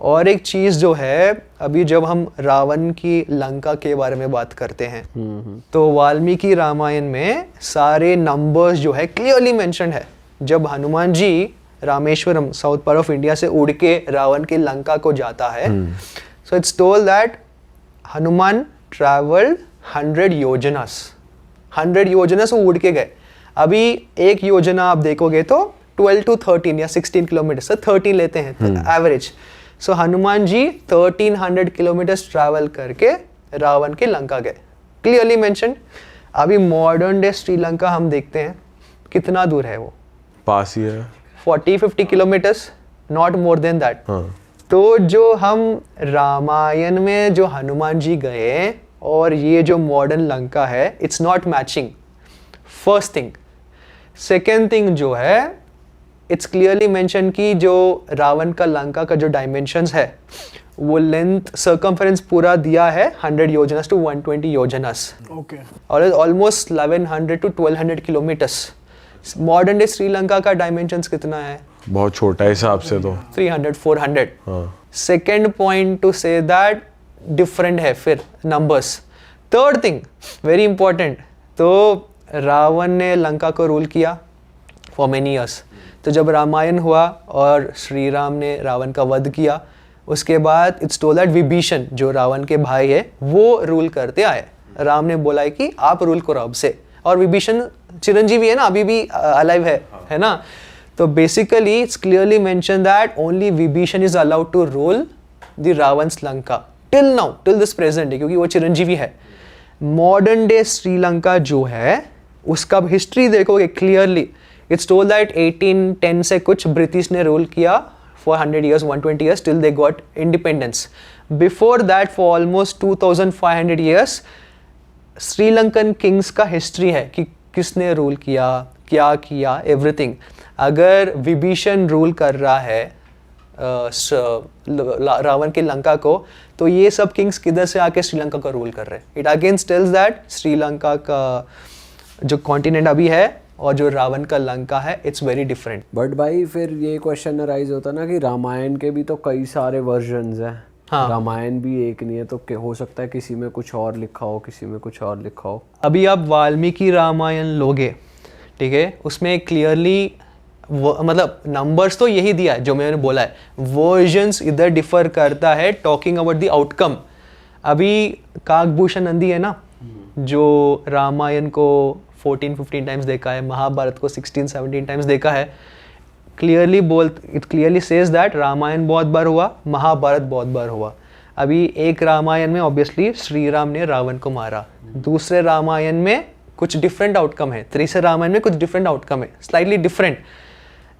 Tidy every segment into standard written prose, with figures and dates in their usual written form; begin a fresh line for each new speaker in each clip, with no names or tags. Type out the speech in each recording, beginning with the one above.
और एक चीज जो है, अभी जब हम रावण की लंका के बारे में बात करते हैं तो वाल्मीकि रामायण में सारे नंबर्स जो है क्लियरली मेंशन्ड है। जब Hanuman ji Rameshwaram south part of India से उड़ के रावण की लंका को जाता है, so it's told that Hanuman travelled 100 योजनास, 100 योजनास वो उड़ के गए। अभी एक योजना आप देखोगे तो 12 to 13 या 16 किलोमीटर से 13 लेते हैं एवरेज। सो हनुमान जी 1300 किलोमीटर्स ट्रैवल करके रावण की लंका गए, क्लियरली मेंशन। अभी मॉडर्न डे श्रीलंका हम देखते हैं कितना दूर है, वो
पास ही है,
40-50 kilometres, not more than that. तो जो हम रामायण में जो हनुमान जी गए और ये जो मॉडर्न लंका है, it's not matching, first thing. Second thing जो है, इट्स क्लियरली मेंशन कि जो रावण का लंका का जो डायमेंशंस है वो लेंथ सर्कमफरेंस पूरा दिया है 100 योजनास टू 120 योजनास,
ओके,
और almost 1100 to 1200 kilometres. Modern day Sri Lanka का डायमेंशंस कितना है?
बहुत छोटा हिसाब से तो
300-400।
हाँ।
Second point two say that different है फिर numbers. Third thing very important, तो रावण ने लंका को रूल किया फॉर मेनी ईयर्स। तो जब रामायण हुआ और श्री राम ने रावण का वध किया, उसके बाद इट्स टोल्ड दैट विभीषण जो रावण के भाई है वो रूल करते आए। राम ने बोला है कि आप रूल करो अब से, और विभीषण चिरंजीवी है ना, अभी भी अलाइव है ना। तो basically it's clearly mention that only Vibhishan is allowed to rule the रावण's Lanka till now, till this present day, क्योंकि वो चिरंजीवी है। मॉडर्न डे श्रीलंका जो है उसका हिस्ट्री देखोगे क्लियरली, इट्स टोल्ड दैट 1810 से कुछ ब्रिटिश ने रूल किया for 100 years, 120 years till they got independence. Before that, for almost 2500 years, Sri Lankan Kings का हिस्ट्री है कि किसने रूल किया, क्या किया, एवरीथिंग। अगर विभीषण रूल कर रहा है रावण की लंका को, तो ये सब किंग्स किधर से आके श्रीलंका का रूल कर रहे हैं? It against tells that Sri Lanka का जो कॉन्टिनेंट अभी है और जो रावण का लंका है, इट्स वेरी डिफरेंट।
बट भाई फिर ये क्वेश्चन अराइज होता ना कि रामायण के भी तो कई सारे वर्जन्स हैं। हाँ। रामायण भी एक नहीं है, तो हो सकता है किसी में कुछ और लिखा हो, किसी में कुछ और लिखा हो।
अभी आप वाल्मीकि रामायण लोगे, ठीक है, उसमें क्लियरली मतलब नंबर्स तो यही दिया है जो मैंने बोला है, वर्जन्स इधर डिफर करता है टॉकिंग अबाउट द आउटकम। अभी काकभूषण नंदी है ना, जो रामायण को 14-15 टाइम्स देखा है, महाभारत को 16-17 टाइम्स देखा है, it clearly says that Ramayana बहुत बार हुआ, महाभारत बहुत बार हुआ। अभी एक रामायण में ऑब्वियसली श्री राम ने रावण को मारा, दूसरे रामायण में कुछ डिफरेंट आउटकम है, तीसरे रामायण में कुछ डिफरेंट आउटकम है, स्लाइटली डिफरेंट।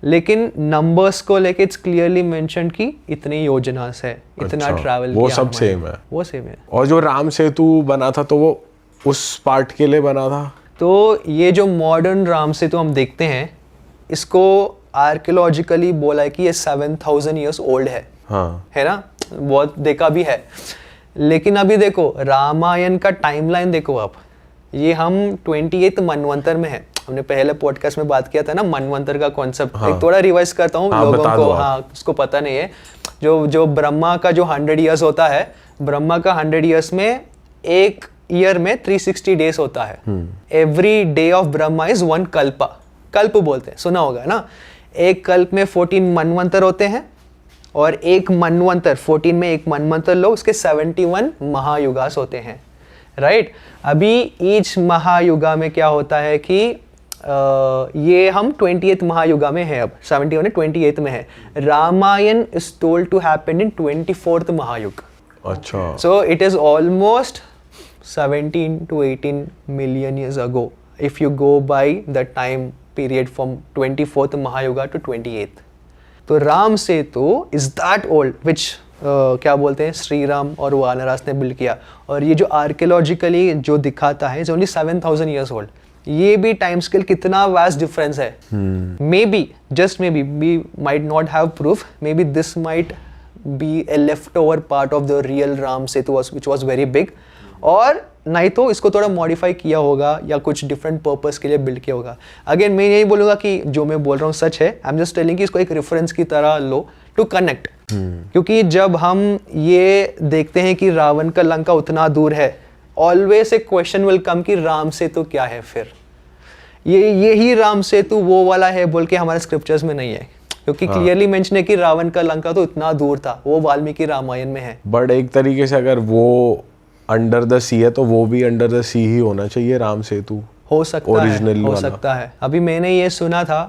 लेकिन नंबर्स को लेके इट्स क्लियरली मेंशन कि इतनी योजना है, इतना ट्रैवल किया,
वो सब सेम है,
वो सेम है।
और जो राम सेतु बना था तो वो उस पार्ट के लिए बना था।
तो ये जो मॉडर्न राम सेतु हम देखते हैं, इसको आर्कियोलॉजिकली बोला है कि ये 7000 ईयर्स ओल्ड है।
हाँ।
है ना, बहुत देखा भी है। लेकिन अभी देखो रामायण का टाइमलाइन देखो आप, ये हम 28th मनवंतर में है। हमने पहले पॉडकास्ट में बात किया था ना मनवंतर का कॉन्सेप्ट। हाँ। एक थोड़ा रिवाइज करता हूँ लोगों को, हाँ उसको पता नहीं है। जो ब्रह्मा का जो 100 ईयर्स होता है, ब्रह्मा का 100 ईयर्स में एक ईयर में 360 डेज होता है। Every day of Brahma is 1 Kalpa, कल्प बोलते हैं, सुना होगा ना। एक कल्प में 14 मनवंतर होते हैं, और एक मनवंतर 14 में एक मनवंतर लो, उसके 71 महायुगास होते हैं, राइट। अभी ईच महायुगा में क्या होता है कि ये हम 28th महायुगा में है, अब 71 28th में है। Ramayana is told to happen in 24th महायुग।
अच्छा,
so it is almost 17 to 18 million years ago if you go by the time period from 24th Mahayuga to 28th. तो Ram Setu is that old which क्या बोलते हैं श्री राम और वानरास ने बिल्ड किया, और ये जो आर्कियोलॉजिकली जो दिखाता है इज ओनली 7000 years old। ये भी टाइम स्केल कितना वास्ट डिफरेंस है। Maybe, just maybe, we might not have proof, maybe this might be a leftover part of the real Ram Setu which was very big, और नहीं तो इसको थोड़ा modify किया होगा या कुछ डिफरेंट पर्पस के लिए बिल्ड किया होगा। अगेन मैं यही बोलूँगा कि जो मैं बोल रहा हूँ सच है, आई एम जस्ट टेलिंग कि इसको एक रेफरेंस की तरह लो, टू कनेक्ट। क्योंकि जब हम ये देखते हैं कि रावण का लंका उतना दूर है, always a question will come कि राम सेतु क्या है फिर, यही राम सेतु वो वाला है बोल के हमारे स्क्रिप्चर्स में नहीं है, क्योंकि क्लियरली मेंशन है कि रावण का लंका तो इतना दूर था, वो वाल्मीकि रामायण में है।
बट एक तरीके से अगर वो अंडर द सी है तो वो भी अंडर द सी ही होना चाहिए, राम सेतु
हो सकता
ओरिजिनल
है, हो
वाला।
सकता है। अभी मैंने ये सुना था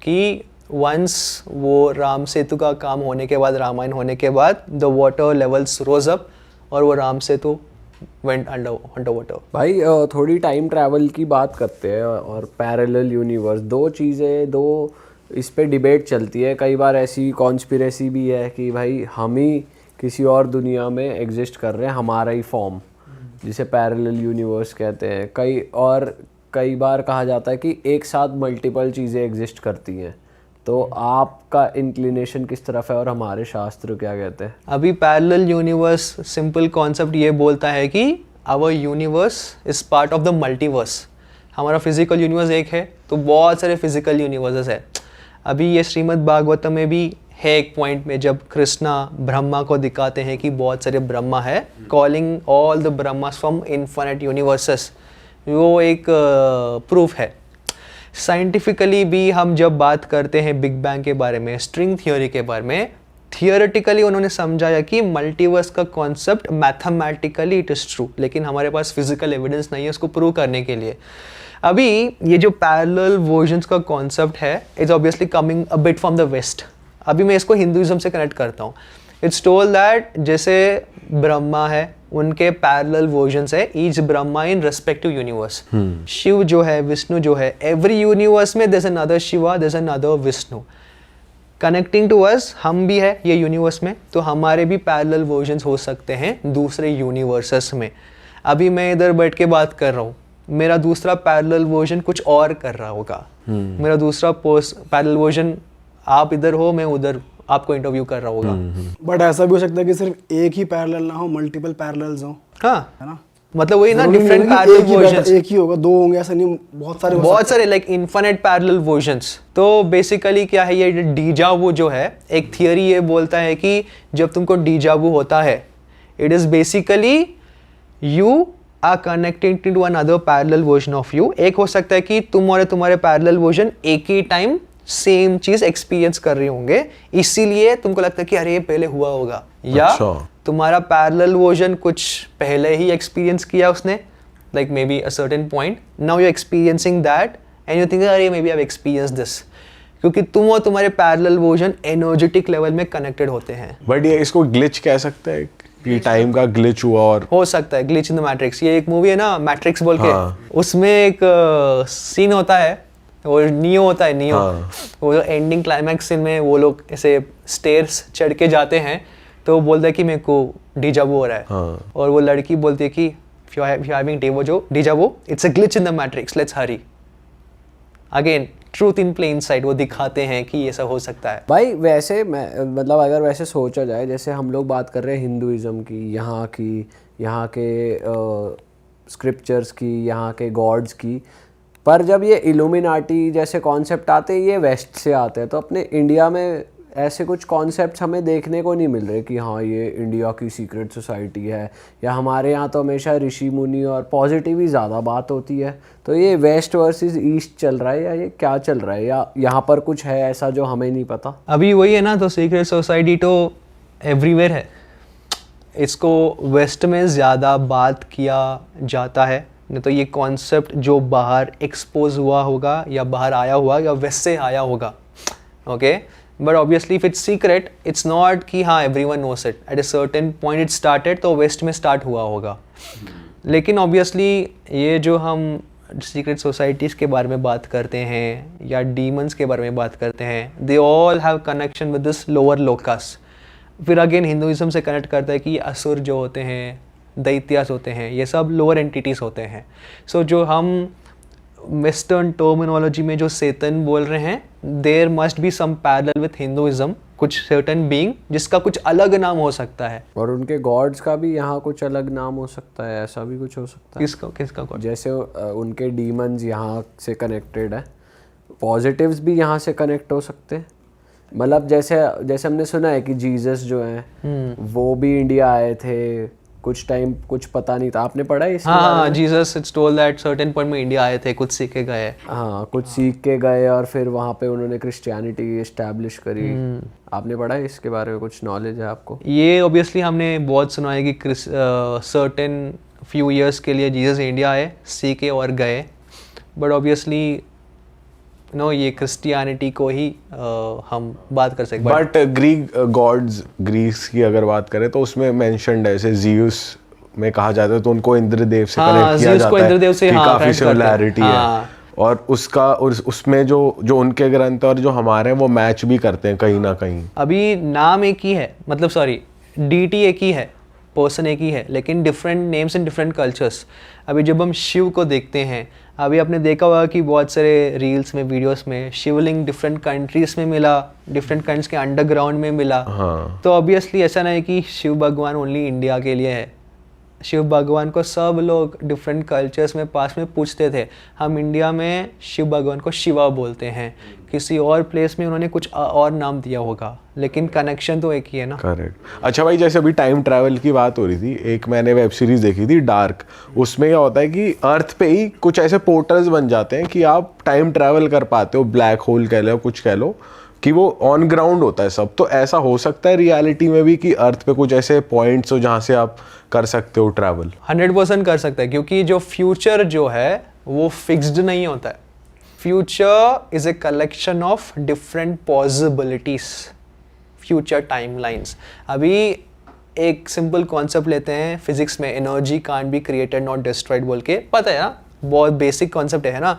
कि वंस वो राम सेतु का काम होने के बाद, रामायण होने के बाद, the water levels rose up और वो Ram Setu went under water.
भाई थोड़ी टाइम ट्रैवल की बात करते हैं और पैरेलल यूनिवर्स, दो चीज़ें, दो इस पे डिबेट चलती है। कई बार ऐसी कॉन्स्पिरेसी भी है कि भाई हम ही किसी और दुनिया में एग्जिस्ट कर रहे हैं, हमारा ही फॉर्म, जिसे पैरेलल यूनिवर्स कहते हैं। कई बार कहा जाता है कि एक साथ मल्टीपल चीज़ें एग्जिस्ट करती हैं। तो आपका इंक्लिनेशन किस तरफ है और हमारे शास्त्र क्या कहते हैं?
अभी पैरेलल यूनिवर्स सिंपल कॉन्सेप्ट ये बोलता है कि our universe is part of the multiverse. हमारा फिजिकल यूनिवर्स एक है तो बहुत सारे फिजिकल यूनिवर्सेस है। अभी ये श्रीमद् भागवतम में भी है एक पॉइंट में जब कृष्णा ब्रह्मा को दिखाते हैं कि बहुत सारे ब्रह्मा है, calling all the Brahmas from infinite universes, वो एक प्रूफ है। साइंटिफिकली भी हम जब बात करते हैं बिग बैंग के बारे में, स्ट्रिंग थियोरी के बारे में, थियोरेटिकली उन्होंने समझाया कि मल्टीवर्स का concept mathematically it is true, लेकिन हमारे पास फिजिकल एविडेंस नहीं है उसको प्रूव करने के लिए। अभी ये जो पैरेलल वर्जन्स का कॉन्सेप्ट है it's obviously coming a bit from the west. अभी मैं इसको हिंदुइज्म से कनेक्ट करता हूँ। इट्स टोल्ड दैट जैसे ब्रह्मा है, उनके पैरेलल वर्जन्स है, each Brahma in respective universe. Shiva जो है, विष्णु जो है, एवरी यूनिवर्स में there is another Shiva, there is another Vishnu connecting to us. हम भी है ये यूनिवर्स में, तो हमारे भी पैरेलल वर्जन्स हो सकते हैं दूसरे यूनिवर्सेस में। अभी मैं इधर बैठ के बात कर रहा हूँ, मेरा दूसरा पैरेलल वर्जन कुछ और कर रहा होगा। मेरा दूसरा पैरेलल वर्जन, आप इधर हो मैं उधर, आपको इंटरव्यू कर रहा होगा।
बट ऐसा भी हो सकता है कि सिर्फ एक ही पैरेलल ना हो, मल्टीपल पैरेलल्स हो,
हाँ,
है ना?
मतलब वही ना,
जरूरी नहीं
डिफरेंट
है कि
पैरेलल वर्जन्स,
एक ही होगा, दो होंगे, ऐसा नहीं, बहुत सारे
लाइक इन्फिनिट पैरेलल वर्जन्स। तो बेसिकली क्या है, ये डीजावू जो है, एक थियरी ये बोलता है कि जब तुमको डीजावू होता है, it is basically you are connecting to another parallel version of you. एक हो सकता है कि तुम और तुम्हारे पैरेलल वर्जन एक ही टाइम सेम चीज एक्सपीरियंस कर रहे होंगे, इसीलिए तुमको लगता है कि अरे ये पहले हुआ होगा, या तुम्हारा पैरेलल वर्जन कुछ पहले ही एक्सपीरियंस किया उसने, like maybe a certain point, now you experiencing that and you think अरे maybe I have experience this, क्योंकि तुम और तुम्हारे पैरेलल वर्जन एनर्जेटिक लेवल में कनेक्टेड होते हैं।
बट ये इसको ग्लिच कह सकते हैं कि टाइम का ग्लिच हुआ, और
हो सकता है ग्लिच इन द मैट्रिक्स। ये एक मूवी है ना मैट्रिक्स बोल के, उसमें एक सीन होता है, वो नियो होता है, नियो, वो एंडिंग क्लाइमैक्स सीन में वो लोग ऐसे स्टेयर्स चढ़ के जाते हैं, तो वो बोलता है कि मेरे को डीजावू हो रहा है, और वो लड़की बोलती है कि if you are having deja vu, it's a glitch in the matrix, let's hurry। Again truth in plain sight, वो दिखाते हैं कि ये सब हो सकता है।
भाई वैसे मैं मतलब अगर वैसे सोचा जाए, जैसे हम लोग बात कर रहे हैं हिंदुइज्म की, यहाँ के स्क्रिप्चर्स की, यहाँ के गॉड्स की, पर जब ये इल्यूमिनाटी जैसे कॉन्सेप्ट आते हैं ये वेस्ट से आते हैं, तो अपने इंडिया में ऐसे कुछ कॉन्सेप्ट्स हमें देखने को नहीं मिल रहे कि हाँ ये इंडिया की सीक्रेट सोसाइटी है, या हमारे यहाँ तो हमेशा ऋषि मुनि और पॉजिटिव ही ज़्यादा बात होती है। तो ये वेस्ट वर्सेस ईस्ट चल रहा है, या ये क्या चल रहा है, या यहाँ पर कुछ है ऐसा जो हमें नहीं पता?
अभी वही है ना, तो सीक्रेट सोसाइटी तो एवरीवेयर है, इसको वेस्ट में ज़्यादा बात किया जाता है, नहीं तो ये कॉन्सेप्ट जो बाहर एक्सपोज हुआ होगा या बाहर आया हुआ या वेस्ट से आया होगा, okay. But obviously if it's secret, it's not कि हाँ everyone knows it, at a certain point it started, तो वेस्ट में स्टार्ट हुआ होगा। लेकिन ऑब्वियसली ये जो हम सीक्रेट सोसाइटीज़ के बारे में बात करते हैं या डीमंस के बारे में बात करते हैं, they all have connection with this lower locus. फिर अगेन हिंदुइज्म से कनेक्ट करता है कि असुर जो होते हैं, दैत्यास होते हैं, ये सब लोअर एंटिटीज़ होते हैं। सो जो हम वेस्टर्न टर्मिनोलॉजी में जो सेतन बोल रहे हैं, there must be some parallel with Hinduism, कुछ सर्टेन बीइंग जिसका कुछ अलग नाम हो सकता है,
और उनके गॉड्स का भी यहाँ कुछ अलग नाम हो सकता है, ऐसा भी कुछ हो सकता है।
किसका गॉड?
जैसे उनके डीमंस यहाँ से कनेक्टेड है, पॉजिटिव्स भी यहाँ से कनेक्ट हो सकते हैं, मतलब जैसे जैसे हमने सुना है कि जीसस जो हैं वो भी इंडिया आए थे कुछ टाइम, कुछ पता नहीं था, आपने पढ़ा है इसके बारे
हाँ
में?
Jesus it's told that certain point में इंडिया आए थे, कुछ सीख के गए।
हाँ, कुछ सीख के गए और फिर वहाँ पे उन्होंने क्रिश्चियनिटी एस्टैब्लिश करी। आपने पढ़ा है इसके बारे में, कुछ नॉलेज है आपको?
ये ऑब्वियसली हमने बहुत सुना है कि सर्टेन फ्यू इयर्स के लिए जीसस इंडिया आए, सीखे और गए, बट ऑब्वियसली नो ये क्रिश्चियनिटी को ही हम बात कर सकते।
बट ग्रीक गॉड्स, ग्रीस की अगर बात करें तो उसमें मेंशन्ड है, जैसे जीउस में कहा जाता है तो उनको इंद्रदेव से
हाँ,
कनेक्ट किया
Zeus को
जाता है
इंद्रदेव से,
कि
हाँ,
काफी
connect करते हैं।
सिमिलैरिटी है।
हाँ।
और उसका उसमें जो उनके ग्रंथ और जो हमारे हैं वो मैच भी करते हैं कहीं ना कहीं।
अभी नाम एक ही है, मतलब सॉरी डीटी एक ही है, पर्सन एक ही है, लेकिन different names in different cultures. अभी जब हम शिव को देखते हैं, अभी आपने देखा होगा कि बहुत सारे रील्स में, वीडियोस में शिवलिंग डिफरेंट कंट्रीज में मिला, डिफरेंट कंट्रीज के अंडरग्राउंड में मिला।
हाँ।
तो ऑब्वियसली ऐसा नहीं है कि शिव भगवान ओनली इंडिया के लिए है। शिव भगवान को सब लोग डिफरेंट कल्चर्स में पास में पूछते थे। हम इंडिया में शिव भगवान को शिवा बोलते हैं, किसी और प्लेस में उन्होंने कुछ और नाम दिया होगा, लेकिन कनेक्शन तो एक ही है ना।
करेक्ट। अच्छा भाई, जैसे अभी टाइम ट्रैवल की बात हो रही थी, एक मैंने वेब सीरीज देखी थी डार्क, उसमें क्या होता है कि अर्थ पे ही कुछ ऐसे पोर्टल्स बन जाते हैं कि आप टाइम ट्रैवल कर पाते हो, ब्लैक होल कह लो, कुछ कह लो, कि वो ऑन ग्राउंड होता है सब। तो ऐसा हो सकता है रियलिटी में भी कि अर्थ पे कुछ ऐसे पॉइंट्स हो जहाँ से आप कर सकते हो ट्रैवल?
100% कर सकता है, क्योंकि जो फ्यूचर जो है वो फिक्स्ड नहीं होता है। Future is a collection of different possibilities, future timelines. अभी एक सिंपल कॉन्सेप्ट लेते हैं फिजिक्स में, energy can't be created not destroyed बोल के, पता है ना, बहुत बेसिक कॉन्सेप्ट है ना।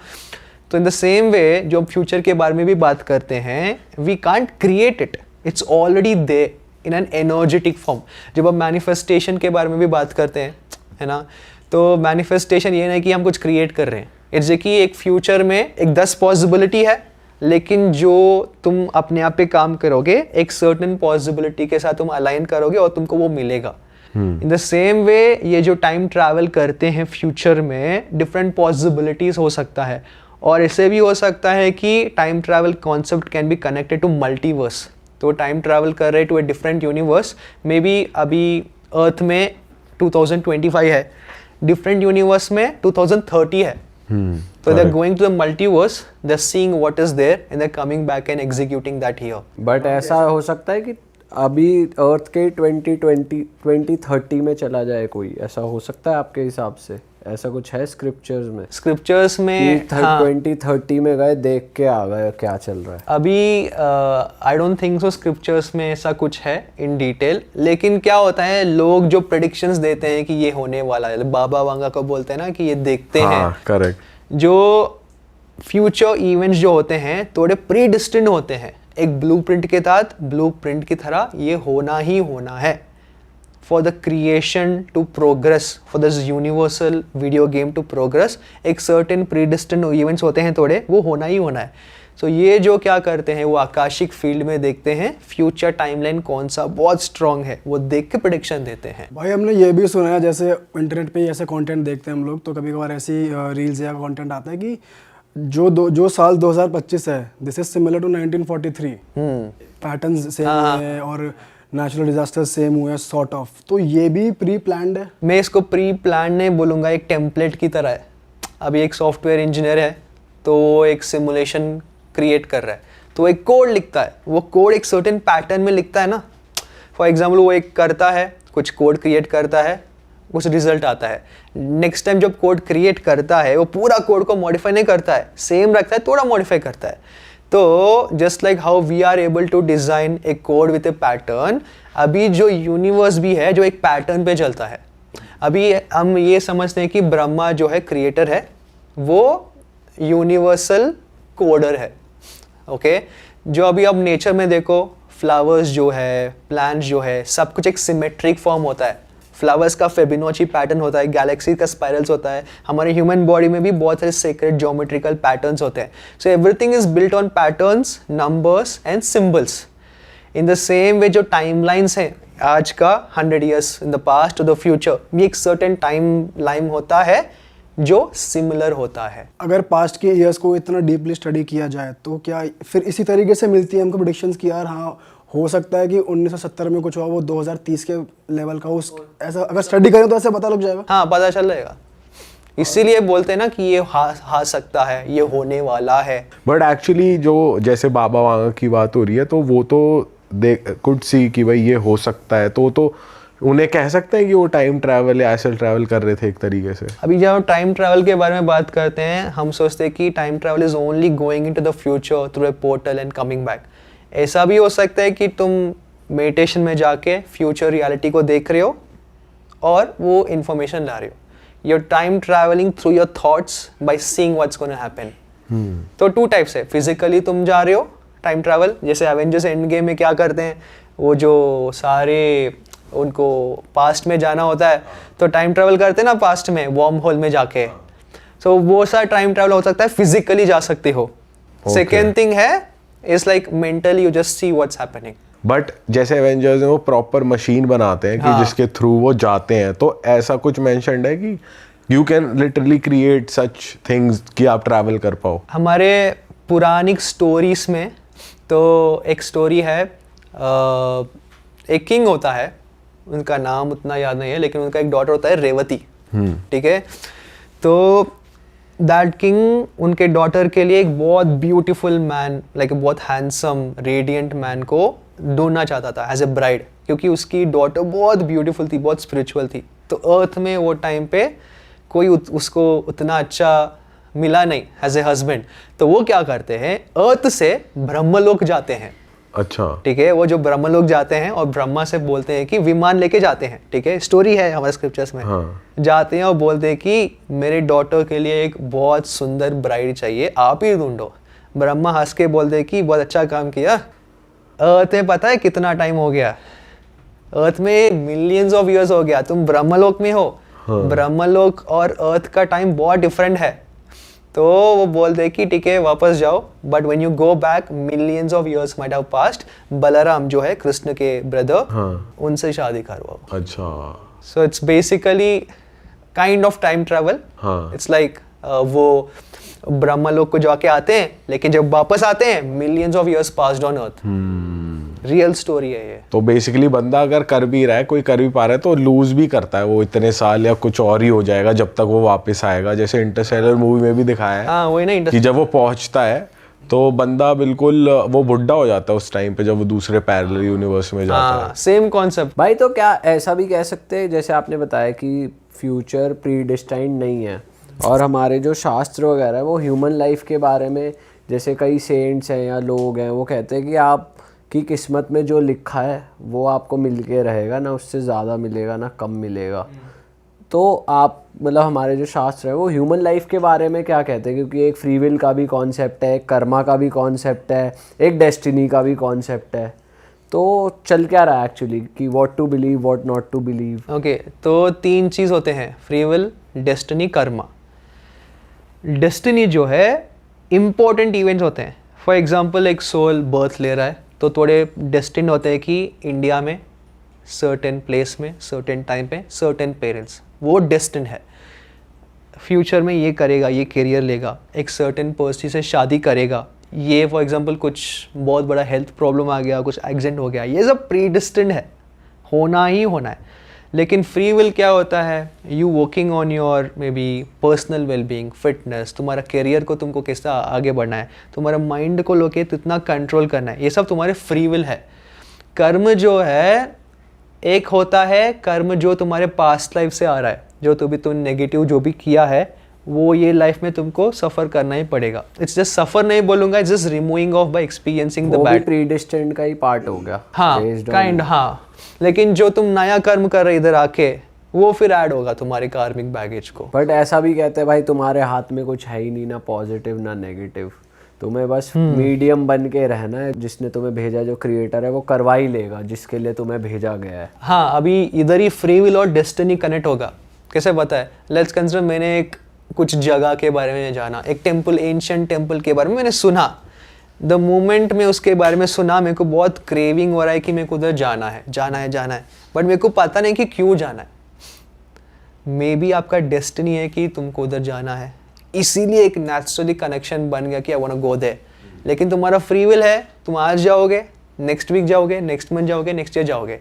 तो इन द सेम वे जो हम फ्यूचर के बारे में भी बात करते हैं, we can't create it, it's already there in an energetic form. जब हम मैनिफेस्टेशन के बारे में भी बात करते हैं, है ना, तो मैनिफेस्टेशन ये नहीं कि हम कुछ क्रिएट कर रहे हैं, इट्स कि एक फ्यूचर में एक 10 पॉसिबिलिटी है, लेकिन जो तुम अपने आप पे काम करोगे एक सर्टेन पॉसिबिलिटी के साथ तुम अलाइन करोगे और तुमको वो मिलेगा। इन द सेम वे ये जो टाइम ट्रैवल करते हैं फ्यूचर में, डिफरेंट पॉसिबिलिटीज हो सकता है, और ऐसे भी हो सकता है कि time travel concept can be connected to multiverse. तो टाइम ट्रैवल कर रहे to a different universe, maybe अभी अर्थ में 2025 है, डिफरेंट यूनिवर्स में 2030 है। So they're going to the multiverse, they're seeing what is there and they're coming back and executing that here.
But ऐसा हो सकता है कि अभी अर्थ के 2030 में चला जाए कोई, ऐसा हो सकता है आपके हिसाब से? ऐसा कुछ है स्क्रिप्चर्स में?
स्क्रिप्चर्स में
2030 में गए, देख के आ गए क्या चल रहा है?
अभी I don't think so scriptures में ऐसा कुछ है इन डिटेल, लेकिन क्या होता है लोग जो प्रेडिक्शंस देते हैं कि ये होने वाला है, बाबा वांगा को बोलते हैं ना कि ये देखते हैं।
करेक्ट।
जो फ्यूचर इवेंट्स जो होते हैं थोड़े प्री डिस्टिंड होते हैं, एक ब्लूप्रिंट के साथ, ब्लूप्रिंट की तरह ये होना ही होना है for the creation to progress, for this universal video game to progress. एक सर्टेन प्री डिस्टिंड इवेंट्स होते हैं थोड़े, वो होना ही होना है। सो ये जो क्या करते हैं वो आकाशिक फील्ड में देखते हैं फ्यूचर टाइमलाइन कौन सा बहुत स्ट्रांग है, वो देख के प्रेडिक्शन देते हैं।
भाई हमने ये भी सुना है, जैसे इंटरनेट पे ऐसे कंटेंट देखते हैं हम लोग, तो कभी कभार ऐसी रील्स या कंटेंट आता है कि जो साल 2025 है, this is similar to 1943, patterns same है और नेचुरल डिजास्टर सेम हुए सॉर्ट ऑफ। तो ये भी प्री प्लान्ड है?
मैं इसको प्री प्लान नहीं बोलूँगा, एक टेम्पलेट की तरह है। अभी एक सॉफ्टवेयर इंजीनियर है तो वो एक सिमुलेशन क्रिएट कर रहा है, तो एक कोड लिखता है, वो कोड एक सर्टेन पैटर्न में लिखता है ना। फॉर एग्जाम्पल वो एक करता है, कुछ कोड क्रिएट करता है, कुछ रिजल्ट आता है। नेक्स्ट टाइम जब कोड क्रिएट करता है वो पूरा कोड को मॉडिफाई नहीं करता है, सेम रखता है, थोड़ा मॉडिफाई करता है। तो just like how we are able to design a code with a pattern, अभी जो यूनिवर्स भी है जो एक पैटर्न पे चलता है। अभी हम ये समझते हैं कि ब्रह्मा जो है क्रिएटर है, वो यूनिवर्सल कोडर है। ओके जो अभी अब नेचर में देखो, फ्लावर्स जो है, प्लांट्स जो है, सब कुछ एक सिमेट्रिक फॉर्म होता है। फ्लावर्स का फेबिनोची पैटर्न होता है, गैलेक्सी का स्पाइरल्स होता है, हमारे ह्यूमन बॉडी में भी बहुत सारे सीक्रेट ज्योमेट्रिकल पैटर्न्स होते हैं। So everything is built on patterns, numbers and symbols. In the same way जो टाइमलाइंस हैं आज का 100 years in the past to the future, ये एक सर्टेन टाइम लाइन होता है जो सिमिलर होता है।
अगर पास्ट के ईयर्स को इतना डीपली स्टडी किया जाए तो क्या फिर इसी तरीके से मिलती है हमको प्रेडिक्शंस कि यार हाँ हो सकता है कि 1970 में कुछ हुआ वो 2030 के लेवल का उस ऐसा अगर स्टडी करें तो ऐसे पता लग जाएगा।
हाँ, पता चल जाएगा। इसीलिए बोलते हैं ना कि ये हा सकता है, ये होने वाला है।
बट एक्चुअली जो जैसे बाबा वांगा की बात हो रही है, तो वो तो दे कुड सी कि भाई ये हो सकता है, तो उन्हें कह सकते हैं कि वो टाइम ट्रैवल या एस्ट्रल ट्रैवल कर रहे थे एक तरीके से।
अभी जब हम टाइम ट्रैवल के बारे में बात करते हैं, हम सोचते हैं कि time travel is only going into the future through a portal and coming back. ऐसा भी हो सकता है कि तुम मेडिटेशन में जाके फ्यूचर रियलिटी को देख रहे हो और वो इंफॉर्मेशन ला रहे हो। You're time traveling through your thoughts by seeing what's going to happen. तो 2 टाइप्स है। फिजिकली तुम जा रहे हो टाइम ट्रैवल, जैसे एवेंजर्स एंड गेम में क्या करते हैं, वो जो सारे उनको पास्ट में जाना होता है तो टाइम ट्रैवल करते हैं ना पास्ट में, वॉर्म होल में जाके। सो वो सारा टाइम ट्रैवल हो सकता है, फिजिकली जा सकते हो। सेकेंड थिंग है is like mentally you just see what's happening.
But जैसे एवेंजर्स में वो प्रॉपर मशीन बनाते हैं कि जिसके थ्रू वो जाते हैं, तो ऐसा कुछ मेंशन्ड है कि you can literally create such things कि आप ट्रैवल कर पाओ।
हमारे पुरानी स्टोरीज में तो एक स्टोरी है, एक किंग होता है, उनका नाम उतना याद नहीं है, लेकिन उनका एक डॉटर होता है रेवती, ठीक है। तो दैट किंग उनके डॉटर के लिए एक बहुत ब्यूटीफुल मैन, लाइक बहुत हैंडसम रेडिएंट मैन को ढूंढना चाहता था एज ए ब्राइड, क्योंकि उसकी डॉटर बहुत ब्यूटीफुल थी, बहुत स्पिरिचुअल थी। तो अर्थ में वो टाइम पे कोई उसको उतना अच्छा मिला नहीं एज ए हस्बैंड। तो वो क्या करते हैं, अर्थ से ब्रह्मलोक जाते हैं।
अच्छा,
ठीक है, वो जो ब्रह्मलोक जाते हैं और ब्रह्मा से बोलते हैं कि विमान लेके जाते हैं, ठीक है, स्टोरी है हमारे स्क्रिप्चर्स में।
हाँ।
जाते हैं और बोलते हैं कि मेरे डॉटर के लिए एक बहुत सुंदर ब्राइड चाहिए, आप ही ढूंढो। ब्रह्मा हंस के बोलते हैं कि बहुत अच्छा काम किया। अर्थ में पता है कितना टाइम हो गया, अर्थ में मिलियंस ऑफ ईयर्स हो गया, तुम ब्रह्मलोक में हो। हाँ। ब्रह्मलोक और अर्थ का टाइम बहुत डिफरेंट है। तो वो बोलते हैं कि ठीक है वापस जाओ, but when you go back millions of years might have passed. Balram जो है कृष्ण के ब्रदर,
हाँ।
उनसे शादी करवाओ।
अच्छा,
so it's basically kind of time travel. It's like वो ब्रह्मलोक को जाके आते हैं, लेकिन जब वापस आते हैं millions of years passed on earth. Real story है ये।
तो बेसिकली बंदा अगर कर भी रहा है, कोई कर भी पा रहा है, तो लूज भी करता है वो इतने साल, या कुछ और ही हो जाएगा जब तक वो वापस आएगा। जैसे इंटरस्टेलर मूवी में भी दिखाया है।
हाँ, वही ना,
कि जब वो पहुंचता है तो बंदा बिल्कुल वो बुढ़ा हो जाता है उस टाइम पे, जब वो दूसरे पैरेलल यूनिवर्स में जाता है।
सेम कॉन्सेप्ट
भाई। तो क्या ऐसा भी कह सकते हैं, जैसे आपने बताया कि फ्यूचर प्रीडिस्टाइंड नहीं है, और हमारे जो शास्त्र वगैरह है वो ह्यूमन लाइफ के बारे में, जैसे कई सेंट्स हैं या लोग हैं, वो कहते हैं कि आपकी किस्मत में जो लिखा है वो आपको मिल के रहेगा, ना उससे ज़्यादा मिलेगा ना कम मिलेगा। तो आप मतलब हमारे जो शास्त्र है वो ह्यूमन लाइफ के बारे में क्या कहते हैं, क्योंकि एक फ्री विल का भी कॉन्सेप्ट है, एक कर्मा का भी कॉन्सेप्ट है, एक डेस्टिनी का भी कॉन्सेप्ट है। तो चल क्या रहा है एक्चुअली कि what to believe what not to believe.
Okay, तो 3 चीज़ होते हैं, free will, destiny, karma. Destiny जो है इम्पोर्टेंट इवेंट्स होते हैं। फॉर एग्जांपल एक सोल बर्थ ले रहा है तो थोड़े डेस्टिन होते हैं कि इंडिया में सर्टेन प्लेस में सर्टेन टाइम पे सर्टेन पेरेंट्स, वो डेस्टिन है। फ्यूचर में ये करेगा, ये करियर लेगा, एक सर्टेन पर्सन से शादी करेगा, ये फॉर एग्जांपल कुछ बहुत बड़ा हेल्थ प्रॉब्लम आ गया, कुछ एक्सीडेंट हो गया, ये सब प्री डेस्टिन्ड है, होना ही होना है। लेकिन फ्री विल क्या होता है, you working on your may be personal wellbeing, fitness, तुम्हारा करियर को तुमको कैसा आगे बढ़ना है, तुम्हारा माइंड को लोके कितना कंट्रोल करना है, ये सब तुम्हारे फ्री विल है। कर्म जो है, एक होता है कर्म जो तुम्हारे पास्ट लाइफ से आ रहा है, जो तुम नेगेटिव जो भी किया है वो ये लाइफ में तुमको सफ़र करना ही पड़ेगा। इट्स जस्ट सफ़र नहीं बोलूँगा, it's just removing off by experiencing the bad.
Predestined का ही पार्ट हो गया।
हाँ, काइंड, हाँ। लेकिन जो तुम नया कर्म कर रहे इधर आके, वो फिर ऐड होगा तुम्हारे कार्मिक बैगेज को।
बट ऐसा भी कहते हैं भाई तुम्हारे हाथ में कुछ है ही नहीं, ना पॉजिटिव ना नेगेटिव, तुम्हें बस मीडियम बन के रहना है। जिसने तुम्हें भेजा, जो क्रिएटर है, वो करवा ही लेगा जिसके लिए तुम्हें भेजा गया है।
हाँ, अभी इधर ही फ्री विल और डेस्टिनी कनेक्ट होगा। कैसे पता है? लेट्स कंसिडर, मैंने एक कुछ जगह के बारे में जाना, एक टेम्पल, एंशिएंट टेम्पल के बारे में मैंने सुना। द मोमेंट में उसके बारे में सुना, मेरे को बहुत क्रेविंग हो रहा है कि मेरे को उधर जाना है, जाना है, जाना है, बट मेरे को पता नहीं कि क्यों जाना है। मे बी आपका डेस्टिनी है कि तुमको उधर जाना है, इसीलिए एक नेचुरली कनेक्शन बन गया कि I want to go there. लेकिन तुम्हारा फ्री विल है, तुम आज जाओगे, नेक्स्ट वीक जाओगे, नेक्स्ट मंथ जाओगे, नेक्स्ट ईयर जाओगे,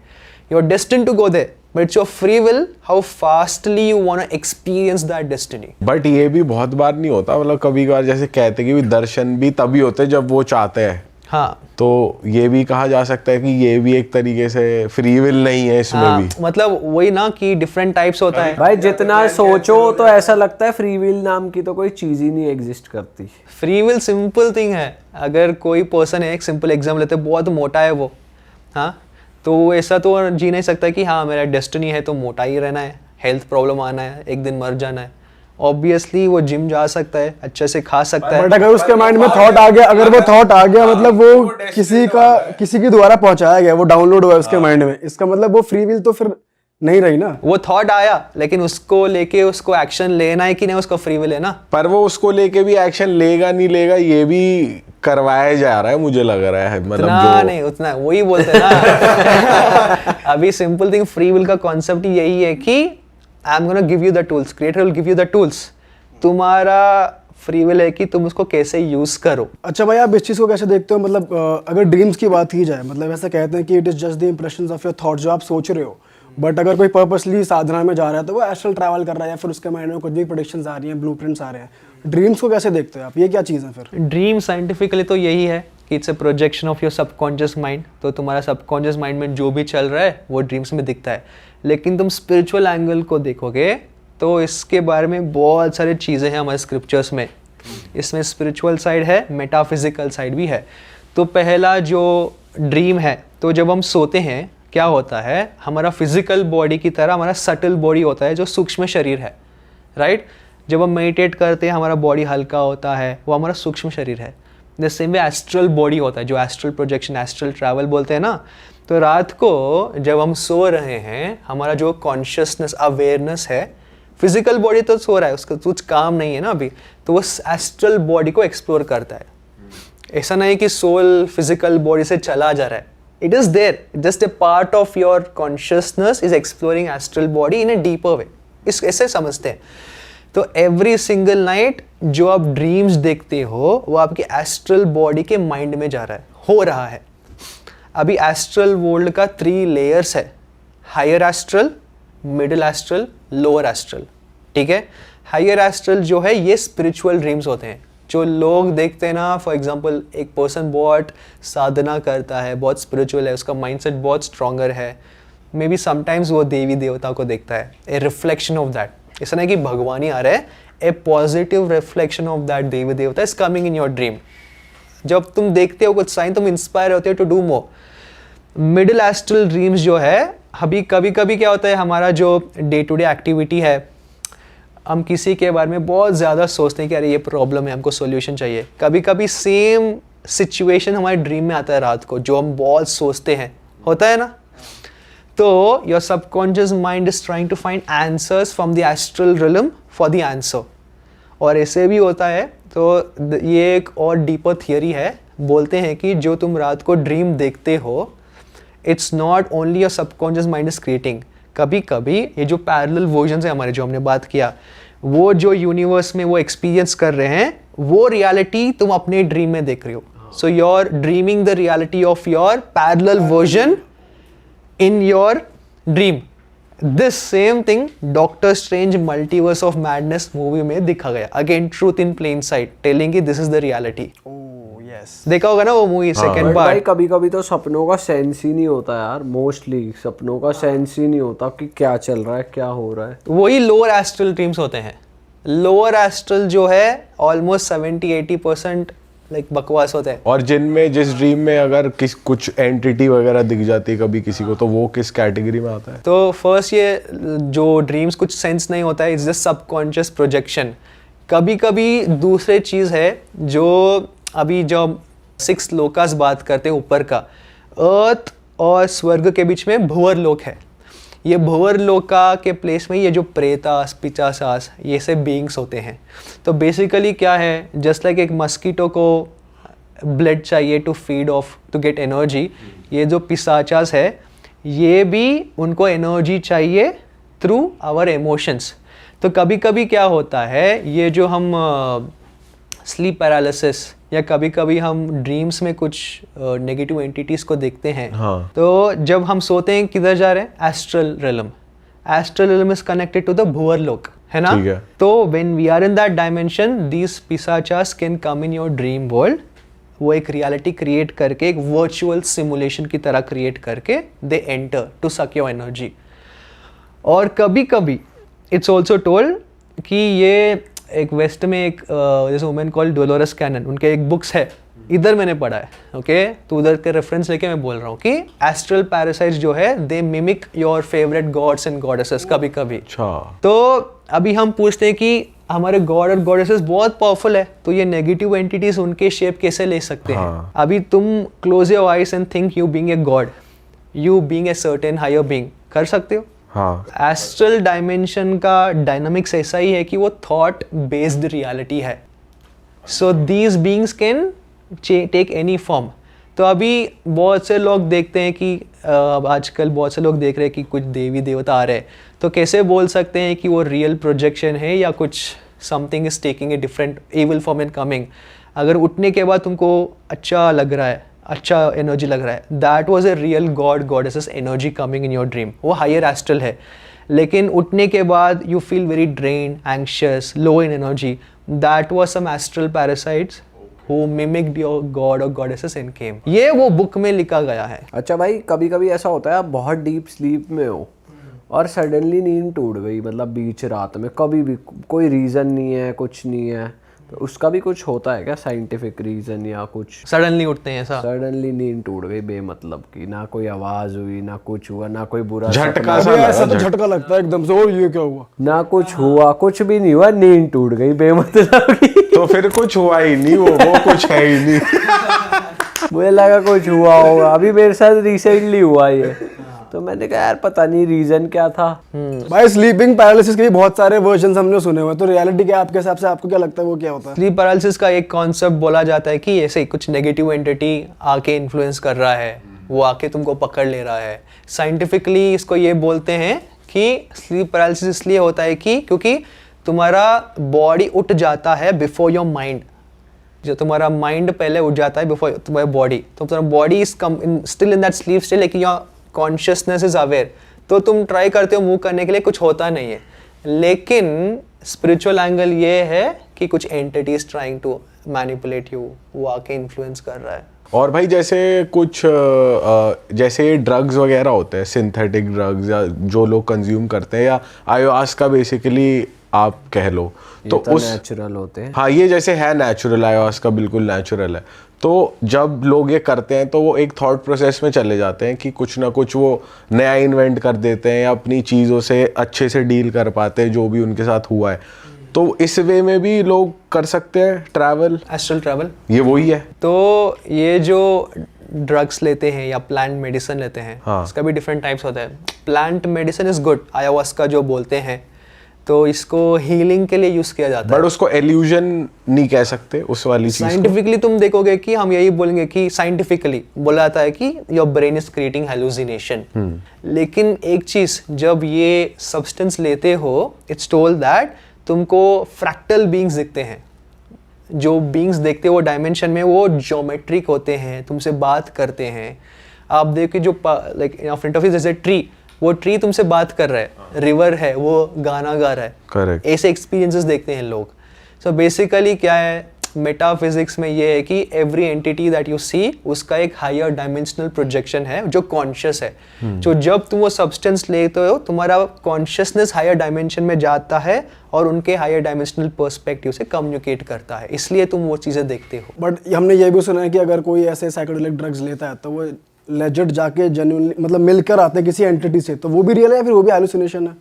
you are destined to go there, but it's your free will how fastly you want to experience that destiny.
But ये भी बहुत बार नहीं होता, मतलब कभी कभार जैसे कहते हैं कि दर्शन भी तभी होते हैं जब वो चाहते हैं।
हाँ,
तो ये भी कहा जा सकता है कि ये भी एक तरीके से फ्री विल नहीं है इसमें
हाँ,
भी।
मतलब वही ना कि डिफरेंट टाइप्स होता है
भाई, जितना सोचो तो ऐसा लगता है फ्री विल नाम की तो कोई चीज ही नहीं एग्जिस्ट करती।
फ्री विल सिंपल थिंग है। अगर कोई पर्सन है, एक सिंपल एग्जाम्पल लेते हैं, बहुत मोटा है वो, हाँ, तो वो ऐसा तो जी नहीं सकता कि हाँ मेरा डेस्टिनी है तो मोटा ही रहना है, हेल्थ प्रॉब्लम आना है, एक दिन मर जाना है। ऑब्वियसली वो जिम जा सकता है, अच्छे से खा सकता है,
बट अगर उसके माइंड में थॉट आ गया, अगर वो थॉट आ गया, मतलब वो किसी के द्वारा पहुंचाया गया, वो डाउनलोड हुआ है उसके माइंड में, इसका मतलब वो फ्री विल तो फिर नहीं रही ना।
वो थॉट आया, लेकिन उसको लेके उसको एक्शन लेना है कि नहीं, उसका फ्री विल है ना।
पर वो उसको लेके भी एक्शन लेगा नहीं लेगा ये भी करवाया जा रहा है, मुझे लग रहा है। मतलब
उतना नहीं, उतना वही बोलते हैं ना। अभी सिंपल थिंग, फ्री विल का कॉन्सेप्ट यही है कि I am gonna give you the tools, creator will give you the tools. तुम्हारा फ्री विल है कि तुम उसको कैसे यूज करो।
अच्छा भाई, आप इस चीज़ को कैसे देखते हो? मतलब अगर ड्रीम्स की बात की जाए, मतलब ऐसा कहते हैं कि it is just the impressions of your thought, जो आप सोच रहे हो। बट अगर कोई पर्पसली साधना में जा रहा है तो वो एस्ट्रल ट्रैवल कर रहा है, या फिर उसके माइंड में कुछ भी प्रेडिक्शंस आ रही हैं, ब्लूप्रिंट्स आ रहे हैं। ड्रीम्स को कैसे देखते हो आप? ये क्या चीज़ है फिर?
ड्रीम साइंटिफिकली तो यही है कि it's a projection of your subconscious mind. तो तुम्हारा सबकॉन्शियस माइंड में जो भी चल रहा है वो ड्रीम्स में दिखता है। लेकिन तुम स्पिरिचुअल एंगल को देखोगे तो इसके बारे में बहुत सारी चीज़ें हैं हमारे स्क्रिप्चर्स में। इसमें स्पिरिचुअल साइड है, मेटाफिजिकल साइड भी है। तो पहला जो ड्रीम है, तो जब हम सोते हैं क्या होता है, हमारा फिजिकल बॉडी की तरह हमारा सटल बॉडी होता है जो सूक्ष्म शरीर है, राइट। जब हम मेडिटेट करते हैं हमारा बॉडी हल्का होता है, वो हमारा सूक्ष्म शरीर है। The same way astral body होता है, जो एस्ट्रल प्रोजेक्शन, एस्ट्रल ट्रैवल बोलते हैं ना। तो रात को जब हम सो रहे हैं, हमारा जो कॉन्शियसनेस, अवेयरनेस है, फिजिकल बॉडी तो सो रहा है, उसका कुछ काम नहीं है ना अभी, तो वो एस्ट्रल बॉडी को एक्सप्लोर करता है। ऐसा नहीं कि सोल फिजिकल बॉडी से चला जा रहा है, it is there, just a part of your consciousness is exploring astral body in a deeper way. इस ऐसे समझते हैं। तो एवरी सिंगल नाइट जो आप ड्रीम्स देखते हो वो आपके एस्ट्रल बॉडी के माइंड में जा रहा है, हो रहा है। अभी एस्ट्रल वर्ल्ड का 3 लेयर्स है, higher astral, middle astral, lower astral, ठीक है। हायर एस्ट्रल जो है ये स्पिरिचुअल ड्रीम्स होते हैं, जो लोग देखते हैं ना। फॉर एग्जांपल एक पर्सन बहुत साधना करता है, बहुत स्पिरिचुअल है, उसका माइंडसेट बहुत स्ट्रॉन्गर है, मे बी समटाइम्स वो देवी देवता को देखता है, ए रिफ्लेक्शन ऑफ दैट। ऐसा नहीं कि भगवान ही आ रहा है, ए पॉजिटिव रिफ्लेक्शन ऑफ दैट देवी देवता is coming in your dream. जब तुम देखते हो कुछ साइन, तुम इंस्पायर होते हो to do more. Middle astral dreams जो है, अभी कभी कभी क्या होता है, हमारा जो डे टू डे एक्टिविटी है, हम किसी के बारे में बहुत ज़्यादा सोचते हैं कि अरे ये प्रॉब्लम है, हमको सॉल्यूशन चाहिए। कभी कभी सेम सिचुएशन हमारे ड्रीम में आता है रात को, जो हम बहुत सोचते हैं, होता है ना। तो your subconscious mind is trying to find answers from the astral realm for the answer. और ऐसे भी होता है। तो ये एक और डीपर थियरी है, बोलते हैं कि जो तुम रात को ड्रीम देखते हो, it's not only your subconscious mind is creating. कभी कभी ये जो पैरेलल वर्जन्स है हमारे, जो हमने बात किया, वो जो यूनिवर्स में वो एक्सपीरियंस कर रहे हैं, वो रियलिटी तुम अपने ड्रीम में देख रहे हो। So you are dreaming the reality of your parallel version in your dream. This same thing Doctor Strange Multiverse of Madness movie में दिखा गया, again truth in plain sight, telling कि this is the reality.
Oh yes.
देखा होगा ना वो movie second
भाई
part.
कभी कभी तो सपनों का सेंस ही नहीं होता यार, मोस्टली सपनों का सेंस ही नहीं होता कि क्या चल रहा है, क्या हो रहा है।
वही लोअर एस्ट्रल ड्रीम्स होते हैं। लोअर एस्ट्रल जो है ऑलमोस्ट 70-80% लाइक बकवास होता है।
और जिनमें जिस ड्रीम में अगर कुछ एंटिटी वगैरह दिख जाती है कभी किसी को, तो वो किस कैटेगरी में आता है?
तो फर्स्ट ये जो ड्रीम्स कुछ सेंस नहीं होता है, इट्स जस्ट सबकॉन्शियस प्रोजेक्शन। कभी कभी दूसरे चीज़ है, जो अभी जब 6 लोकास बात करते हैं ऊपर का, अर्थ और स्वर्ग के बीच में भंवर लोक है। ये भंवर लोका के प्लेस में ये जो प्रेतास, पिचासास, ये से बीइंग्स होते हैं। तो बेसिकली क्या है, जस्ट लाइक एक मस्कीटो को ब्लड चाहिए to feed off, to get energy, ये जो पिशाचास है ये भी उनको एनर्जी चाहिए थ्रू आवर इमोशंस। तो कभी कभी क्या होता है, ये जो हम स्लीप पैरालिसिस या कभी कभी हम ड्रीम्स में कुछ नेगेटिव एंटिटीज को देखते हैं,
हाँ।
तो जब हम सोते हैं किधर जा रहे हैं, astral realm. Astral realm is connected to the Bhuvar Lok, है ना?
ठीक है।
तो when we are in that dimension, these पिशाचास can come in your dream world. वो एक रियलिटी क्रिएट करके, एक वर्चुअल सिमुलेशन की तरह क्रिएट करके they enter to suck your energy. और कभी कभी इट्स ऑल्सो टोल्ड कि ये एक वेस्ट में एक जैसे वुमेन कॉल्ड डोलोरस कैनन, उनके एक बुक्स है, इधर मैंने पढ़ा है, ओके? तो उधर के रेफरेंस लेके मैं बोल रहा हूँ कि एस्ट्रल पैरासाइट्स जो है they mimic your favourite gods and goddesses कभी कभी।
अच्छा।
तो अभी हम पूछते हैं कि हमारे गॉड और गॉडेसेस बहुत पावरफुल है, तो ये नेगेटिव एंटिटीज उनके शेप कैसे ले सकते हैं? अभी तुम close your eyes and think you being a god, you being a certain higher being, कर सकते हो?
हाँ।
एस्ट्रल डायमेंशन का डायनामिक्स ऐसा ही है कि वो थॉट बेस्ड रियलिटी है। So these beings can take any form. तो अभी बहुत से लोग देखते हैं कि आजकल बहुत से लोग देख रहे हैं कि कुछ देवी देवता आ रहे हैं, तो कैसे बोल सकते हैं कि वो रियल प्रोजेक्शन है या कुछ something is taking a different evil form and coming. अगर उठने के बाद तुमको अच्छा लग रहा है, अच्छा एनर्जी लग रहा है, that was a real god goddesses energy coming in your dream, वो हायर एस्ट्रल है। लेकिन उठने के बाद you feel very drain, anxious, low in energy, that was some astral parasites who mimicked your god or goddesses and came। ये वो book में लिखा गया है।
अच्छा भाई, कभी कभी ऐसा होता है आप बहुत डीप स्लीप में हो और सडनली नींद टूट गई, मतलब बीच रात में, कभी भी कोई रीज़न नहीं है, कुछ नहीं है, तो उसका भी कुछ होता है क्या साइंटिफिक रीज़न या कुछ?
सडनली उठते हैं ऐसा?
सडनली नींद टूट गई बेमतलब की, ना कोई आवाज़ हुई, ना कुछ हुआ, ना कोई बुरा
झटका
अभी
सा
ऐसा
लगा,
तो झटका लगता है एकदम से, ओ ये क्या हुआ?
ना कुछ हुआ, कुछ भी नहीं हुआ, नींद टूट गई बेमतलब की।
तो फिर कुछ हुआ ही नहीं, वो कुछ है ही नहीं।
मुझे लगा कुछ हुआ होगा, अभी मेरे साथ रिसेंटली हुआ ये, तो मैंने कहा यार पता नहीं रीजन क्या था।
भाई स्लीपिंग पैरालिसिस के भी बहुत सारे वर्जन हमने सुने हुए, तो रियलिटी क्या आपके हिसाब से, आपको क्या लगता है वो क्या होता है?
स्लीप पैरालिसिस का एक कॉन्सेप्ट बोला जाता है कि ऐसे ही कुछ नेगेटिव एंटिटी आके इन्फ्लुएंस कर रहा है, वो आके तुमको पकड़ ले रहा है। साइंटिफिकली इसको ये बोलते हैं कि स्लीप पैरालिसिस इसलिए होता है कि क्योंकि तुम्हारा बॉडी उठ जाता है बिफोर योर माइंड। जो तुम्हारा माइंड पहले उठ जाता है बिफोर तुम्हारा बॉडी, तो तुम्हारा body is still in that sleep state, लेकिन योर कॉन्शियसनेस इज अवेयर। तो तुम ट्राई करते हो मूव करने के लिए, कुछ होता नहीं है। लेकिन स्पिरिचुअल एंगल ये है कि कुछ entities trying to manipulate you, वो आके इन्फ्लुएंस कर रहा है।
और भाई जैसे कुछ जैसे ड्रग्स वगैरह होते हैं, सिंथेटिक ड्रग्स या जो लोग कंज्यूम करते हैं, या ayahuasca बेसिकली आप कह लो, तो उस
नेचुरल होते हैं।
हाँ, ये जैसे है नेचुरल, ayahuasca बिल्कुल नेचुरल है। तो जब लोग ये करते हैं तो वो एक थॉट प्रोसेस में चले जाते हैं कि कुछ ना कुछ वो नया इन्वेंट कर देते हैं या अपनी चीज़ों से अच्छे से डील कर पाते हैं जो भी उनके साथ हुआ है। तो इस वे में भी लोग कर सकते हैं ट्रैवल,
एस्ट्रल ट्रैवल,
ये वही है।
तो ये जो ड्रग्स लेते हैं या प्लांट मेडिसिन लेते हैं,
हाँ।
इसका भी डिफरेंट टाइप्स होता है। Plant medicine is good, ayahuasca जो बोलते हैं, तो इसको हीलिंग के लिए यूज किया जाता है।
बट उसको एल्यूजन नहीं कह सकते उस वाली चीज को।
साइंटिफिकली तुम देखोगे कि हम यही बोलेंगे कि साइंटिफिकली बोला जाता है कि your brain is creating hallucination. लेकिन एक चीज, जब ये सब्सटेंस लेते हो, इट्स टोल्ड दैट तुमको फ्रैक्टल बीइंग्स दिखते हैं। जो बीइंग्स देखते हो डायमेंशन में, वो ज्योमेट्रिक होते हैं, तुमसे बात करते हैं। आप देखिए जो like in front of you जैसे ट्री, वो ट्री तुमसे बात कर रहा है, रिवर है वो गाना गा रहा है।
करेक्ट।
ऐसे एक्सपीरियंसेस देखते हैं लोग। सो बेसिकली क्या है, मेटाफिजिक्स में ये है कि every entity that you see, उसका एक हायर डायमेंशनल प्रोजेक्शन है जो कॉन्शियस है। जो जब तुम वो सब्सटेंस लेते हो, तुम्हारा कॉन्शियसनेस हायर डायमेंशन में जाता है और उनके हायर डायमेंशनल पर्सपेक्टिव से कम्युनिकेट करता है, इसलिए तुम वो चीज़ें देखते हो।
बट हमने ये भी सुना है कि अगर कोई ऐसे साइकोडेलिक ड्रग्स लेता है तो वो लेजिट जाके जेन्युइनली मतलब मिलकर आते हैं किसी एंटिटी से, तो वो भी रियल है या फिर वो भी हैलुसिनेशन है?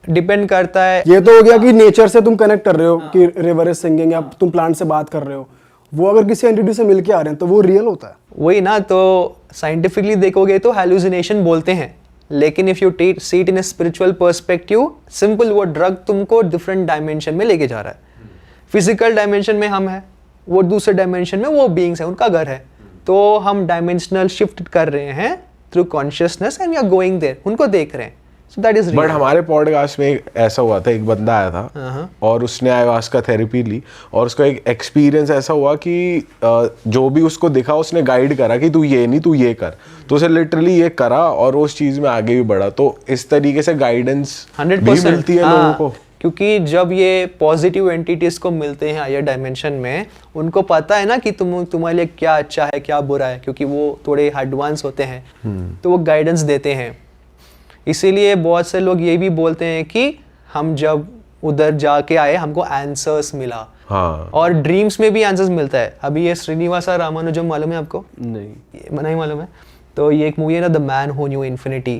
डिपेंड करता है।
ये तो हो गया कि नेचर से तुम कनेक्ट कर रहे हो कि रिवर इज सिंगिंग, या तुम प्लांट से बात कर रहे हो, वो अगर किसी एंटिटी से मिलके आ रहे हैं तो वो रियल होता है?
वही ना, तो साइंटिफिकली देखोगे तो हैलुसिनेशन बोलते हैं। लेकिन if you see it in a spiritual perspective, simple वो ड्रग तुमको डिफरेंट डायमेंशन में लेके जा रहा है। फिजिकल डायमेंशन में हम हैं, वो दूसरे डायमेंशन में वो बीइंग्स है, उनका घर है। तो हम डायमेंशनल शिफ्ट कर रहे हैं through consciousness and we are going there, उनको देख रहे हैं। So that is
but
real.
हमारे पॉडकास्ट में ऐसा हुआ था, एक बंदा आया था और उसने ayahuasca थेरेपी ली और उसका एक एक्सपीरियंस ऐसा हुआ कि जो भी उसको दिखा उसने गाइड करा कि तू ये नहीं, तू ये कर, तो उसे लिटरली ये करा और उस चीज में आगे भी बढ़ा। तो इस तरीके से गाइडेंस
100%
भी मिलती है लोगों को।
क्योंकि जब ये पॉजिटिव एंटिटीज को मिलते हैं हायर डायमेंशन में, उनको पता है ना कि तुम्हारे लिए क्या अच्छा है क्या बुरा है, क्योंकि वो थोड़े एडवांस होते हैं, तो वो गाइडेंस देते हैं। इसीलिए बहुत से लोग ये भी बोलते हैं कि हम जब उधर जाके आए हमको आंसर्स मिला।
हाँ।
और ड्रीम्स में भी आंसर्स मिलता है। अभी ये श्रीनिवासा रामानुजम मालूम है आपको? नहीं मालूम है? तो ये एक मूवी है ना, the man who new infinity,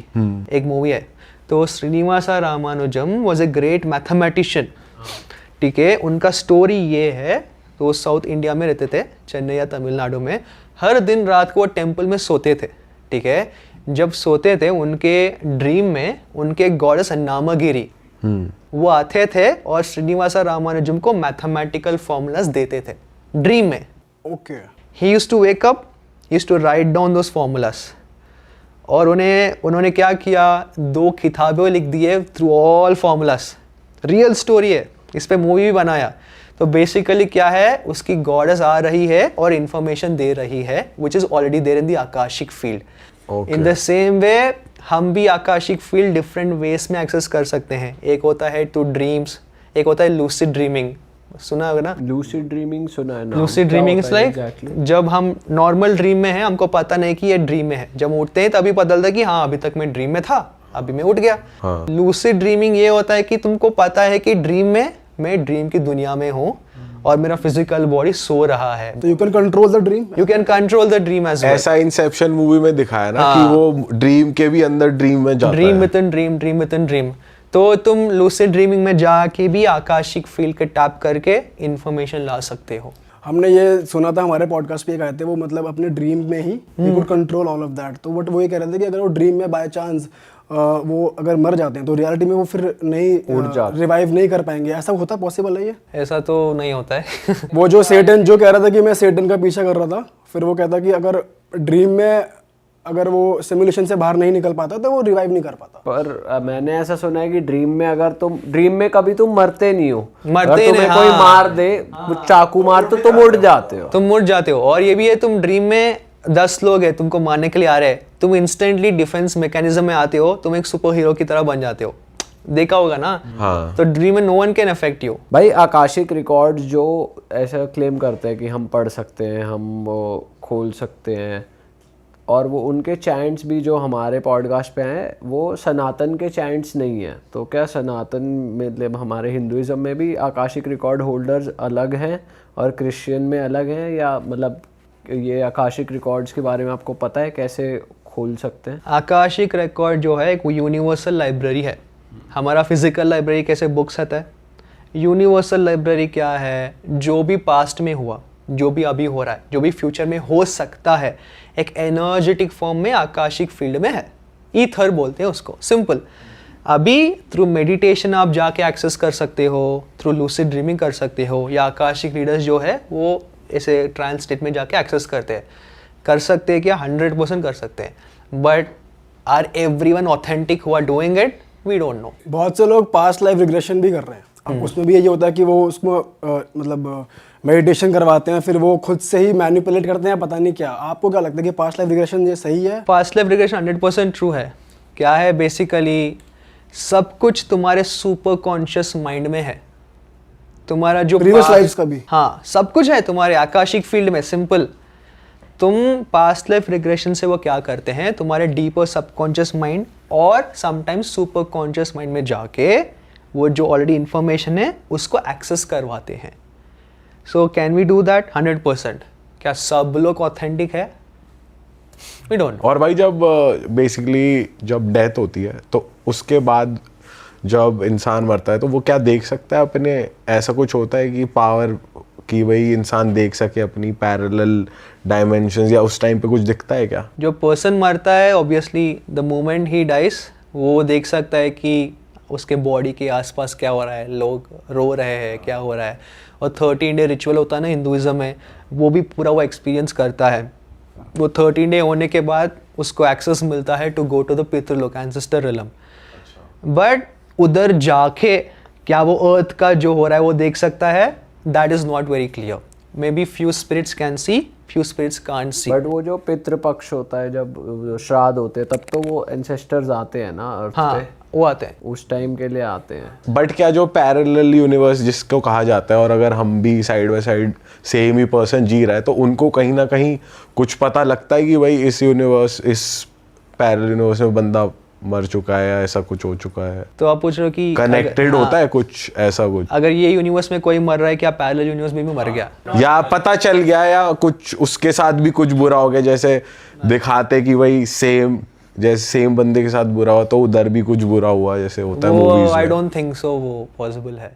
एक मूवी है। तो Srinivasa Ramanujan was a great mathematician, ठीक है। उनका स्टोरी ये है, तो साउथ इंडिया में रहते थे, चेन्नई या तमिलनाडु में। हर दिन रात को वो टेम्पल में सोते थे, ठीक है। जब सोते थे उनके ड्रीम में उनके गॉडेस नामगिरी वो आते थे और श्रीनिवासा रामानुजम को मैथमेटिकल फॉर्मूलाज देते थे ड्रीम में।
Okay.
He used to wake up, he used to write down those formulas. और उन्होंने क्या किया, 2 किताबें लिख दिए through all formulas. Real story है, इस पे मूवी भी बनाया। तो बेसिकली क्या है, उसकी गॉडेस आ रही है और इंफॉर्मेशन दे रही है which is already there in the Akashic field. In the same way हम भी आकाशिक फील्ड डिफरेंट वेज में एक्सेस कर सकते हैं। एक होता है टू ड्रीम्स, एक होता है लूसिड ड्रीमिंग, सुना होगा ना?
लूसिड ड्रीमिंग सुना है ना?
लूसिड ड्रीमिंग इज लाइक जब हम नॉर्मल ड्रीम में हैं, हमको पता नहीं कि ये ड्रीम में है। जब हम उठते हैं तभी पता चलता है कि हाँ अभी तक मैं ड्रीम में था, अभी मैं उठ गया। लूसिड ड्रीमिंग ये होता है कि तुमको पता है कि ड्रीम में मैं ड्रीम की दुनिया में हूँ और मेरा फिजिकल बॉडी सो रहा है।
तो you can control the dream.
You can control the dream as well.
ऐसा इंसेप्शन मूवी में दिखाया ना कि वो ड्रीम के भी अंदर ड्रीम में जाता है।
Dream with in dream, dream with in dream. तो तुम लूसिड ड्रीमिंग में जाके भी आकाशिक फील्ड के टैप करके इंफॉर्मेशन ला सकते हो।
हमने ये सुना था, हमारे पॉडकास्ट पे एक आए थे, वो मतलब अपने ड्रीम में ही you could control all of that. तो बट वो ये कह रहे थे कि अगर वो ड्रीम में बाय चांस वो अगर मर जाते हैं तो रियलिटी में वो फिर नहीं रिवाइव नहीं कर पाएंगे। ऐसा होता पॉसिबल है ये?
ऐसा तो नहीं होता है।
वो जो सेटन जो कह रहा था कि मैं सेटन का पीछा कर रहा था, फिर वो कहता कि अगर ड्रीम में अगर वो सिमुलेशन से बाहर नहीं निकल पाता तो वो रिवाइव नहीं कर पाता।
पर मैंने ऐसा सुना है कि ड्रीम में अगर तुम ड्रीम में कभी तुम मरते नहीं हो,
मरते
तुम्हें कोई मार दे, चाकू मार, तो तुम उड़ जाते हो।
तुम उड़ जाते हो। और ये भी है, तुम ड्रीम में 10 लोग हैं तुमको मारने के लिए आ रहे हैं, तुम इंस्टेंटली डिफेंस मैकेनिज्म में आते हो, तुम एक सुपर हीरो की तरह बन जाते हो। देखा होगा ना? हाँ। तो ड्रीम में no one can affect you.
भाई आकाशिक रिकॉर्ड जो ऐसा क्लेम करते हैं कि हम पढ़ सकते हैं, हम वो खोल सकते हैं, और वो उनके चैंट्स भी जो हमारे पॉडकास्ट पे हैं वो सनातन के चैंट्स नहीं है। तो क्या सनातन मतलब हमारे हिंदुइज्म में भी आकाशिक रिकॉर्ड होल्डर्स अलग हैं और क्रिश्चियन में अलग हैं, या मतलब ये आकाशिक रिकॉर्ड्स के बारे में आपको पता है कैसे खोल सकते हैं?
आकाशिक रिकॉर्ड जो है एक यूनिवर्सल लाइब्रेरी है। हमारा फिजिकल लाइब्रेरी कैसे बुक्स आता है, यूनिवर्सल लाइब्रेरी क्या है, जो भी पास्ट में हुआ, जो भी अभी हो रहा है, जो भी फ्यूचर में हो सकता है, एक एनर्जेटिक फॉर्म में आकाशिक फील्ड में है। ईथर बोलते हैं उसको, सिंपल। अभी थ्रू मेडिटेशन आप जाके एक्सेस कर सकते हो, थ्रू लूसिड ड्रीमिंग कर सकते हो, या आकाशिक रीडर्स जो है वो ऐसे ट्रांस स्टेट में जाके एक्सेस करते हैं। कर सकते हैं क्या? 100% कर सकते हैं। But are everyone authentic who are doing it? We don't know.
बहुत से लोग पास्ट लाइफ रिग्रेशन भी कर रहे हैं। अब उसमें भी यही होता है कि वो उसको मतलब मेडिटेशन करवाते हैं, फिर वो खुद से ही मैनिपुलेट करते हैं, पता नहीं क्या। आपको क्या लगता है कि पास्ट लाइफ रिग्रेशन ये सही है?
पास्ट लाइफ रिग्रेशन 100% ट्रू है। क्या है? बेसिकली सब कुछ तुम्हारे सुपर कॉन्शियस माइंड में है। तुम्हारा जो
प्रीवियस लाइफ्स का भी,
हाँ, सब कुछ है तुम्हारे आकाशिक फील्ड में। सिंपल, तुम पास्ट लाइफ रिग्रेशन से वो क्या करते हैं, तुम्हारे डीपर सबकॉन्शियस माइंड और समटाइम्स सुपर कॉन्शियस माइंड में जाके वो जो ऑलरेडी इंफॉर्मेशन है उसको एक्सेस करवाते हैं। So can we do that? 100%। क्या सब लोग ऑथेंटिक है? We don't know.
और भाई जब बेसिकली जब डेथ होती है तो उसके बाद जब इंसान मरता है तो वो क्या देख सकता है अपने? ऐसा कुछ होता है कि पावर कि वही इंसान देख सके अपनी पैरेलल डायमेंशंस, या उस टाइम पे कुछ दिखता है क्या?
जो पर्सन मरता है obviously the moment he dies वो देख सकता है कि उसके बॉडी के आसपास क्या हो रहा है, लोग रो रहे हैं, क्या हो रहा है। और 13 डे रिचुअल होता है ना हिंदुइज्म में, वो भी पूरा वो एक्सपीरियंस करता है। वो 13 डे होने के बाद उसको एक्सेस मिलता है to go to the Pitrilok, ancestor realm. But उधर जाके क्या वो अर्थ का जो हो रहा है वो देख सकता है, that is not very clear. Maybe few spirits can see, few spirits can't see.
But वो जो पितृपक्ष होता है, जब श्राद्ध होते हैं, तब तो वो एंसेस्टर्स आते हैं ना अर्थ
हाँ
पे,
वो आते हैं.
उस टाइम के लिए आते हैं.
बट क्या जो पैरेलल यूनिवर्स जिसको कहा जाता है, और अगर हम भी साइड बाय साइड सेम ही पर्सन जी रहा है, तो उनको कहीं ना कहीं कुछ पता लगता है कि भाई इस यूनिवर्स, इस पैरेलल यूनिवर्स में बंदा मर चुका है या ऐसा कुछ हो चुका है.
तो आप पूछ रहे हो कि
कनेक्टेड
हाँ,
होता है कुछ ऐसा कुछ,
अगर ये यूनिवर्स में कोई मर रहा है, क्या पैरेलल यूनिवर्स में भी मर गया?
या पता चल गया, या कुछ उसके साथ भी कुछ बुरा हो गया, जैसे दिखाते कि भाई सेम, जैसे सेम बंदे के साथ बुरा हुआ तो उधर भी कुछ बुरा हुआ, जैसे होता है
वो
मूवीज
आई
में.
डोंट थिंक सो वो पॉसिबल है.